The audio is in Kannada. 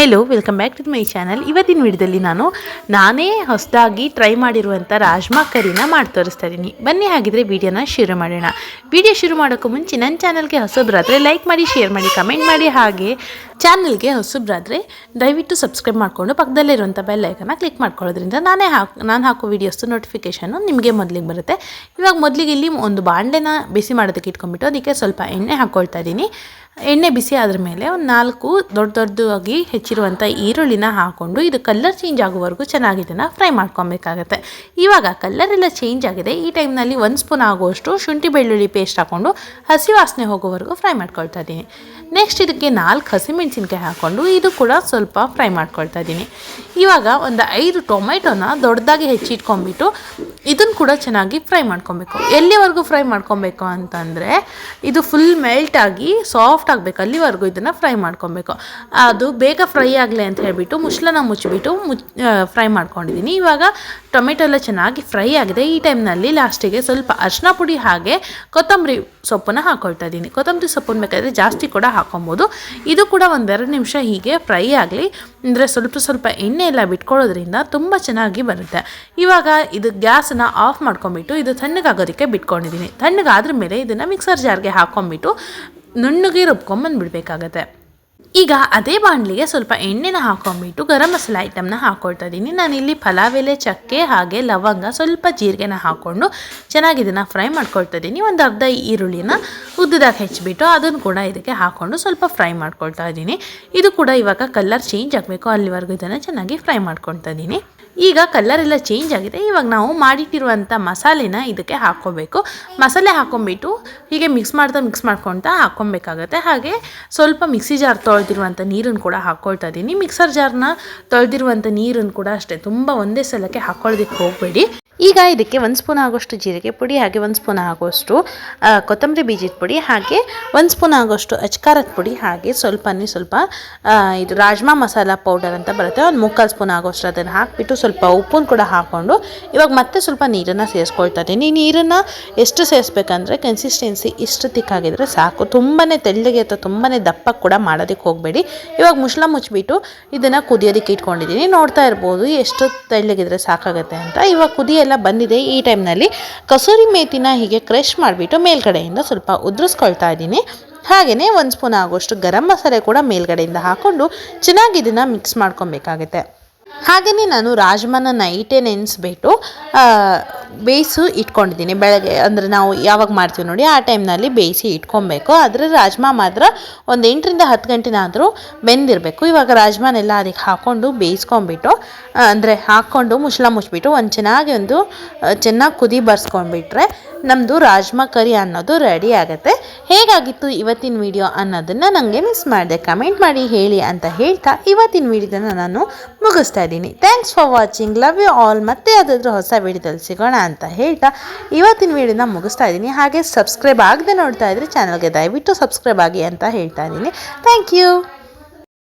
Hello welcome back to my channel. ಇವತ್ತಿನ ವಿಡಿಯೋದಲ್ಲಿ ನಾನೇ ಹೊಸದಾಗಿ ಟ್ರೈ ಮಾಡಿರುವಂಥ ರಾಜ್ಮಾ ಕರಿನ ಮಾಡಿ ತೋರಿಸ್ತಾ ಇದ್ದೀನಿ. ಬನ್ನಿ ಹಾಗಿದ್ರೆ ವಿಡಿಯೋನ ಶುರು ಮಾಡೋಣ. ವಿಡಿಯೋ ಶುರು ಮಾಡೋಕ್ಕೂ ಮುಂಚೆ ನನ್ನ ಚಾನಲ್ಗೆ ಹೊಸಬ್ರಾದರೆ ಲೈಕ್ ಮಾಡಿ, ಶೇರ್ ಮಾಡಿ, ಕಮೆಂಟ್ ಮಾಡಿ. ಹಾಗೆ ಚಾನಲ್ಗೆ ಹೊಸಬ್ರಾದರೆ ದಯವಿಟ್ಟು ಸಬ್ಸ್ಕ್ರೈಬ್ ಮಾಡಿಕೊಂಡು ಪಕ್ಕದಲ್ಲಿರುವಂಥ ಬೆಲ್ ಐಕನ್ನ ಕ್ಲಿಕ್ ಮಾಡ್ಕೊಳ್ಳೋದ್ರಿಂದ ನಾನು ಹಾಕೋ ವೀಡಿಯೋಸ್ದು ನೋಟಿಫಿಕೇಷನ್ನು ನಿಮಗೆ ಮೊದಲಿಗೆ ಬರುತ್ತೆ. ಇವಾಗ ಮೊದಲಿಗೆ ಇಲ್ಲಿ ಒಂದು ಬಾಣಲೆನ ಬಿಸಿ ಮಾಡೋದಕ್ಕೆ ಇಟ್ಕೊಂಡ್ಬಿಟ್ಟು ಅದಕ್ಕೆ ಸ್ವಲ್ಪ ಎಣ್ಣೆ ಹಾಕ್ಕೊಳ್ತಾ ಇದ್ದೀನಿ. ಎಣ್ಣೆ ಬಿಸಿ ಆದ್ರ ಮೇಲೆ ಒಂದು 4 ದೊಡ್ಡದಾಗಿ ಹೆಚ್ಚಿರುವಂಥ ಈರುಳ್ಳಿನ ಹಾಕ್ಕೊಂಡು ಇದು ಕಲರ್ ಚೇಂಜ್ ಆಗೋವರೆಗೂ ಚೆನ್ನಾಗಿ ಇದನ್ನು ಫ್ರೈ ಮಾಡ್ಕೊಬೇಕಾಗತ್ತೆ. ಇವಾಗ ಕಲರ್ ಎಲ್ಲ ಚೇಂಜ್ ಆಗಿದೆ. ಈ ಟೈಮ್ನಲ್ಲಿ 1 ಸ್ಪೂನ್ ಆಗುವಷ್ಟು ಶುಂಠಿ ಬೆಳ್ಳುಳ್ಳಿ ಪೇಸ್ಟ್ ಹಾಕ್ಕೊಂಡು ಹಸಿ ವಾಸನೆ ಹೋಗೋವರೆಗೂ ಫ್ರೈ ಮಾಡ್ಕೊಳ್ತಾ ಇದ್ದೀನಿ. ನೆಕ್ಸ್ಟ್ ಇದಕ್ಕೆ 4 ಹಸಿಮೆಣಸಿನ್ಕಾಯಿ ಹಾಕ್ಕೊಂಡು ಇದು ಕೂಡ ಸ್ವಲ್ಪ ಫ್ರೈ ಮಾಡ್ಕೊಳ್ತಾ ಇದ್ದೀನಿ. ಇವಾಗ ಒಂದು 5 ಟೊಮೆಟೊನ ದೊಡ್ಡದಾಗಿ ಹೆಚ್ಚಿಟ್ಕೊಂಡ್ಬಿಟ್ಟು ಇದನ್ನು ಕೂಡ ಚೆನ್ನಾಗಿ ಫ್ರೈ ಮಾಡ್ಕೊಬೇಕು. ಎಲ್ಲಿವರೆಗೂ ಫ್ರೈ ಮಾಡ್ಕೊಬೇಕು ಅಂತಂದರೆ ಇದು ಫುಲ್ ಮೆಲ್ಟ್ ಆಗಿ ಸಾಫ್ಟ್ ಆಗಬೇಕು, ಅಲ್ಲಿವರೆಗೂ ಇದನ್ನು ಫ್ರೈ ಮಾಡ್ಕೊಬೇಕು. ಅದು ಬೇಗ ಫ್ರೈ ಆಗಲಿ ಅಂತ ಹೇಳಿಬಿಟ್ಟು ಮುಚ್ಚಳನ ಮುಚ್ಚಿಬಿಟ್ಟು ಫ್ರೈ ಮಾಡ್ಕೊಂಡಿದ್ದೀನಿ. ಇವಾಗ ಟೊಮೆಟೊ ಎಲ್ಲ ಚೆನ್ನಾಗಿ ಫ್ರೈ ಆಗಿದೆ. ಈ ಟೈಮ್ನಲ್ಲಿ ಲಾಸ್ಟಿಗೆ ಸ್ವಲ್ಪ ಅರಿಶಿನ ಪುಡಿ ಹಾಗೆ ಕೊತ್ತಂಬರಿ ಸೊಪ್ಪನ್ನು ಹಾಕ್ಕೊಳ್ತಾ ಇದ್ದೀನಿ. ಕೊತ್ತಂಬರಿ ಸೊಪ್ಪನ್ನು ಬೇಕಾದರೆ ಜಾಸ್ತಿ ಕೂಡ ಹಾಕ್ಕೊಬೋದು. ಇದು ಕೂಡ 1-2 ನಿಮಿಷ ಹೀಗೆ ಫ್ರೈ ಆಗಲಿ. ಅಂದರೆ ಸ್ವಲ್ಪ ಎಣ್ಣೆ ಎಲ್ಲ ಬಿಟ್ಕೊಳ್ಳೋದ್ರಿಂದ ತುಂಬ ಚೆನ್ನಾಗಿ ಬರುತ್ತೆ. ಇವಾಗ ಇದು ಗ್ಯಾಸನ್ನು ಆಫ್ ಮಾಡ್ಕೊಂಬಿಟ್ಟು ಇದು ತಣ್ಣಗಾಗೋದಕ್ಕೆ ಬಿಟ್ಕೊಂಡಿದ್ದೀನಿ. ತಣ್ಣಗಾದ್ರ ಮೇಲೆ ಇದನ್ನು ಮಿಕ್ಸರ್ ಜಾರ್ಗೆ ಹಾಕ್ಕೊಂಬಿಟ್ಟು ನುಣ್ಣಗೆ ರುಬ್ಕೊಂಬಂದುಬಿಡ್ಬೇಕಾಗತ್ತೆ. ಈಗ ಅದೇ ಬಾಣಲಿಗೆ ಸ್ವಲ್ಪ ಎಣ್ಣೆನ ಹಾಕ್ಕೊಂಬಿಟ್ಟು ಗರಂ ಮಸಾಲೆ ಐಟಮ್ನ ಹಾಕ್ಕೊಳ್ತಾ ಇದ್ದೀನಿ. ನಾನಿಲ್ಲಿ ಪಲಾವ್ ಎಲೆ, ಚಕ್ಕೆ ಹಾಗೆ ಲವಂಗ, ಸ್ವಲ್ಪ ಜೀರಿಗೆನ ಹಾಕ್ಕೊಂಡು ಚೆನ್ನಾಗಿ ಇದನ್ನು ಫ್ರೈ ಮಾಡ್ಕೊಳ್ತಾ ಇದ್ದೀನಿ. ಒಂದು ಅರ್ಧ ಈರುಳ್ಳಿನ ಉದ್ದದಾಗಿ ಹೆಚ್ಚಿಬಿಟ್ಟು ಅದನ್ನು ಕೂಡ ಇದಕ್ಕೆ ಹಾಕ್ಕೊಂಡು ಸ್ವಲ್ಪ ಫ್ರೈ ಮಾಡ್ಕೊಳ್ತಾ ಇದ್ದೀನಿ. ಇದು ಕೂಡ ಇವಾಗ ಕಲರ್ ಚೇಂಜ್ ಆಗಬೇಕು, ಅಲ್ಲಿವರೆಗೂ ಇದನ್ನು ಚೆನ್ನಾಗಿ ಫ್ರೈ ಮಾಡ್ಕೊಳ್ತಾ ಇದ್ದೀನಿ. ಈಗ ಕಲರ್ ಎಲ್ಲ ಚೇಂಜ್ ಆಗಿದೆ. ಇವಾಗ ನಾವು ಮಾಡಿಟ್ಟಿರುವಂಥ ಮಸಾಲೆನ ಇದಕ್ಕೆ ಹಾಕ್ಕೋಬೇಕು. ಮಸಾಲೆ ಹಾಕ್ಕೊಂಬಿಟ್ಟು ಹೀಗೆ ಮಿಕ್ಸ್ ಮಾಡ್ಕೊಳ್ತಾ ಹಾಕ್ಕೊಬೇಕಾಗತ್ತೆ. ಹಾಗೆ ಸ್ವಲ್ಪ ಮಿಕ್ಸಿ ಜಾರ್ ತೊಳೆದಿರುವಂಥ ನೀರನ್ನು ಕೂಡ ಹಾಕ್ಕೊಳ್ತಾ ಇದ್ದೀನಿ. ಮಿಕ್ಸರ್ ಜಾರ್ನ ತೊಳೆದಿರುವಂಥ ನೀರನ್ನು ಕೂಡ ಅಷ್ಟೇ ತುಂಬ ಒಂದೇ ಸಲಕ್ಕೆ ಹಾಕ್ಕೊಳ್ಳೋದಕ್ಕೆ ಹೋಗಬೇಡಿ. ಈಗ ಇದಕ್ಕೆ 1 ಸ್ಪೂನ್ ಆಗೋಷ್ಟು ಜೀರಿಗೆ ಪುಡಿ, ಹಾಗೆ 1 ಸ್ಪೂನ್ ಆಗೋಷ್ಟು ಕೊತ್ತಂಬರಿ ಬೀಜದ ಪುಡಿ, ಹಾಗೆ 1 ಸ್ಪೂನ್ ಆಗೋಷ್ಟು ಅಚ್ಕಾರದ ಪುಡಿ, ಹಾಗೆ ಸ್ವಲ್ಪ ಇದು ರಾಜ್ಮಾ ಮಸಾಲ ಪೌಡರ್ ಅಂತ ಬರುತ್ತೆ, ಒಂದು 3/4 ಸ್ಪೂನ್ ಆಗೋಷ್ಟು ಅದನ್ನು ಹಾಕಿಬಿಟ್ಟು ಸ್ವಲ್ಪ ಉಪ್ಪನ್ನು ಕೂಡ ಹಾಕ್ಕೊಂಡು ಇವಾಗ ಮತ್ತೆ ಸ್ವಲ್ಪ ನೀರನ್ನು ಸೇರಿಸ್ಕೊಳ್ತಾ ಇದ್ದೀನಿ. ನೀರನ್ನು ಎಷ್ಟು ಸೇರಿಸ್ಬೇಕಂದ್ರೆ ಕನ್ಸಿಸ್ಟೆನ್ಸಿ ಇಷ್ಟು ತಿಕ್ಕಾಗಿದ್ರೆ ಸಾಕು. ತುಂಬಾ ತೆಳ್ಳಗೆ ಅಥವಾ ತುಂಬಾ ದಪ್ಪಕ್ಕೆ ಕೂಡ ಮಾಡೋದಕ್ಕೆ ಹೋಗಬೇಡಿ. ಇವಾಗ ಮುಚ್ಚಳ ಮುಚ್ಚಿಬಿಟ್ಟು ಇದನ್ನು ಕುದಿಯೋದಕ್ಕೆ ಇಟ್ಕೊಂಡಿದ್ದೀನಿ. ನೋಡ್ತಾ ಇರ್ಬೋದು ಎಷ್ಟು ತೆಳ್ಳಗಿದ್ರೆ ಸಾಕಾಗುತ್ತೆ ಅಂತ. ಇವಾಗ ಕುದಿಯೆಲ್ಲ ಬಂದಿದೆ. ಈ ಟೈಮ್ನಲ್ಲಿ ಕಸೂರಿ ಮೇಥಿನ ಹೀಗೆ ಕ್ರಷ್ ಮಾಡಿಬಿಟ್ಟು ಮೇಲ್ಗಡೆಯಿಂದ ಸ್ವಲ್ಪ ಉದುರಿಸ್ಕೊಳ್ತಾ ಇದ್ದೀನಿ. ಹಾಗೆಯೇ 1 ಸ್ಪೂನ್ ಆಗೋಷ್ಟು ಗರಂ ಮಸಾಲೆ ಕೂಡ ಮೇಲ್ಗಡೆಯಿಂದ ಹಾಕ್ಕೊಂಡು ಚೆನ್ನಾಗಿ ಇದನ್ನು ಮಿಕ್ಸ್ ಮಾಡ್ಕೊಬೇಕಾಗುತ್ತೆ. ಹಾಗೆಯೇ ನಾನು ರಾಜ್ಮಾನ ನೈಟೇ ನೆನೆಸ್ಬಿಟ್ಟು ಬೇಯಿಸಿ ಇಟ್ಕೊಂಡಿದ್ದೀನಿ. ಬೆಳಗ್ಗೆ ಅಂದರೆ ನಾವು ಯಾವಾಗ ಮಾಡ್ತೀವಿ ನೋಡಿ ಆ ಟೈಮ್ನಲ್ಲಿ ಬೇಯಿಸಿ ಇಟ್ಕೊಬೇಕು. ಆದರೆ ರಾಜ್ಮಾ ಮಾತ್ರ ಒಂದು 8ರಿಂದ 10 ಗಂಟೆನಾದರೂ ಬೆಂದಿರಬೇಕು. ಇವಾಗ ರಾಜ್ಮಾನೆಲ್ಲ ಅದಕ್ಕೆ ಹಾಕ್ಕೊಂಡು ಬೇಯಿಸ್ಕೊಂಬಿಟ್ಟು ಹಾಕ್ಕೊಂಡು ಮುಚ್ಚಳ ಮುಚ್ಚಿಬಿಟ್ಟು ಚೆನ್ನಾಗಿ ಕುದಿ ಬರ್ಸ್ಕೊಂಡ್ಬಿಟ್ರೆ ನಮ್ಮದು ರಾಜ್ಮಾ ಕರಿ ಅನ್ನೋದು ರೆಡಿ ಆಗುತ್ತೆ. ಹೇಗಾಗಿತ್ತು ಇವತ್ತಿನ ವಿಡಿಯೋ ಅನ್ನೋದನ್ನು ನನಗೆ ಮಿಸ್ ಮಾಡಿದೆ, ಕಮೆಂಟ್ ಮಾಡಿ ಹೇಳಿ ಅಂತ ಹೇಳ್ತಾ ಇವತ್ತಿನ ವಿಡಿಯೋನ ನಾನು ಮುಗಿಸ್ತಾ ಇದ್ದೀನಿ. Thanks for watching, love you all. ಮತ್ತೆ ಯಾವುದಾದ್ರೂ ಹೊಸ ವಿಡಿಯೋದಲ್ಲಿ ಸಿಗೋಣ ಅಂತ ಹೇಳ್ತಾ ಇವತ್ತಿನ ವಿಡಿಯೋನ ಮುಗಿಸ್ತಾ ಇದ್ದೀನಿ. ಹಾಗೆ ಸಬ್ಸ್ಕ್ರೈಬ್ ಆಗದೆ ನೋಡ್ತಾ ಇದ್ರೆ ಚಾನಲ್ಗೆ ದಯವಿಟ್ಟು ಸಬ್ಸ್ಕ್ರೈಬ್ ಆಗಿ ಅಂತ ಹೇಳ್ತಾ ಇದ್ದೀನಿ. Thank you.